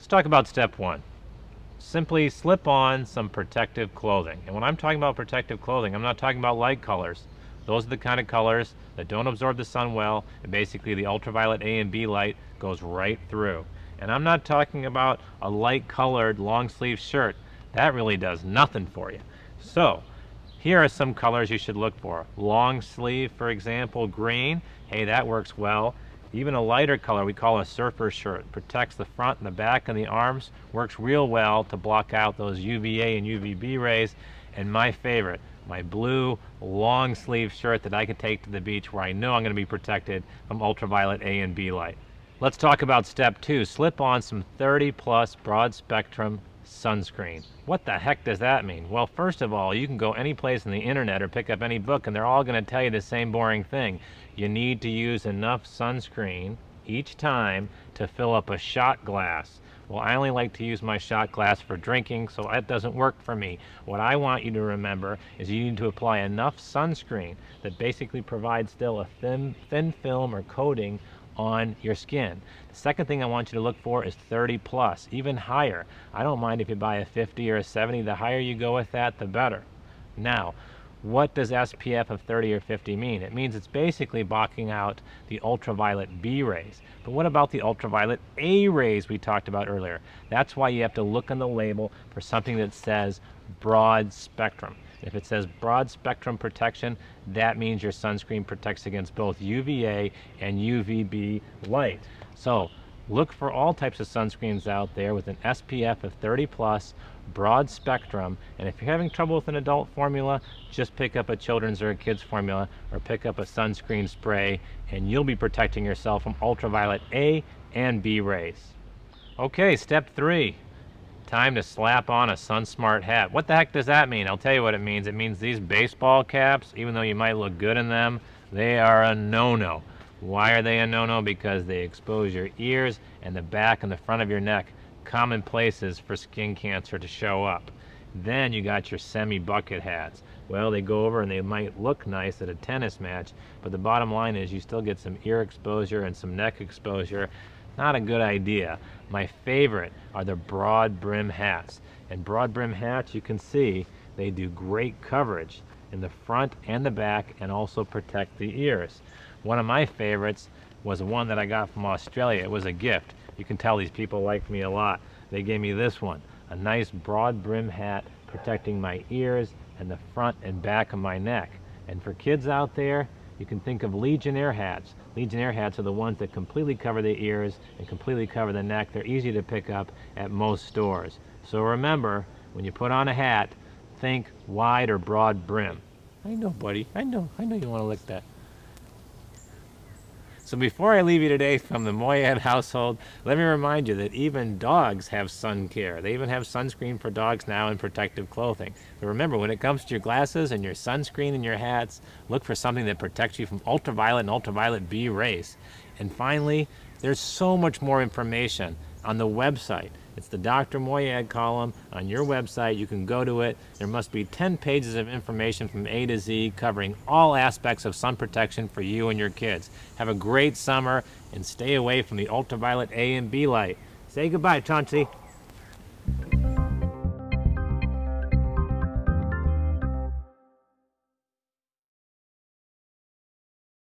Let's talk about step one. Simply slip on some protective clothing. And when I'm talking about protective clothing, I'm not talking about light colors. Those are the kind of colors that don't absorb the sun well, and basically the ultraviolet A and B light goes right through. And I'm not talking about a light colored long sleeve shirt. That really does nothing for you. So here are some colors you should look for. Long sleeve, for example, green. Hey, that works well. Even a lighter color we call a surfer shirt. Protects the front and the back and the arms. Works real well to block out those UVA and UVB rays. And my favorite, my blue long sleeve shirt that I can take to the beach where I know I'm going to be protected from ultraviolet A and B light. Let's talk about step two. Slip on some 30 plus broad spectrum sunscreen. What the heck does that mean? Well, first of all, you can go any place on the internet or pick up any book and they're all going to tell you the same boring thing. You need to use enough sunscreen each time to fill up a shot glass. Well, I only like to use my shot glass for drinking, so that doesn't work for me. What I want you to remember is you need to apply enough sunscreen that basically provides still a thin film or coating on your skin. The second thing I want you to look for is 30 plus, even higher. I don't mind if you buy a 50 or a 70. The higher you go with that, the better. Now, what does SPF of 30 or 50 mean? It means it's basically blocking out the ultraviolet B rays. But what about the ultraviolet A rays we talked about earlier? That's why you have to look on the label for something that says broad spectrum. If it says broad spectrum protection, that means your sunscreen protects against both UVA and UVB light. So look for all types of sunscreens out there with an SPF of 30 plus, broad spectrum, and if you're having trouble with an adult formula, just pick up a children's or a kid's formula or pick up a sunscreen spray and you'll be protecting yourself from ultraviolet A and B rays. Okay, step three. Time to slap on a SunSmart hat. What the heck does that mean? I'll tell you what it means. It means these baseball caps, even though you might look good in them, they are a no-no. Why are they a no-no? Because they expose your ears and the back and the front of your neck, common places for skin cancer to show up. Then you got your semi-bucket hats. Well, they go over and they might look nice at a tennis match, but the bottom line is you still get some ear exposure and some neck exposure. Not a good idea. My favorite are the broad brim hats. And broad brim hats, you can see, they do great coverage in the front and the back and also protect the ears. One of my favorites was one that I got from Australia. It was a gift. You can tell these people like me a lot. They gave me this one, a nice broad brim hat protecting my ears and the front and back of my neck. And for kids out there, you can think of Legionnaire hats. Legionnaire hats are the ones that completely cover the ears and completely cover the neck. They're easy to pick up at most stores. So remember, when you put on a hat, think wide or broad brim. I know, buddy. I know you want to lick that. So before I leave you today from the Moyad household, let me remind you that even dogs have sun care. They even have sunscreen for dogs now and protective clothing. But remember, when it comes to your glasses and your sunscreen and your hats, look for something that protects you from ultraviolet and ultraviolet B rays. And finally, there's so much more information on the website. It's the Dr. Moyad column on your website. You can go to it. There must be 10 pages of information from A to Z covering all aspects of sun protection for you and your kids. Have a great summer and stay away from the ultraviolet A and B light. Say goodbye, Chauncey.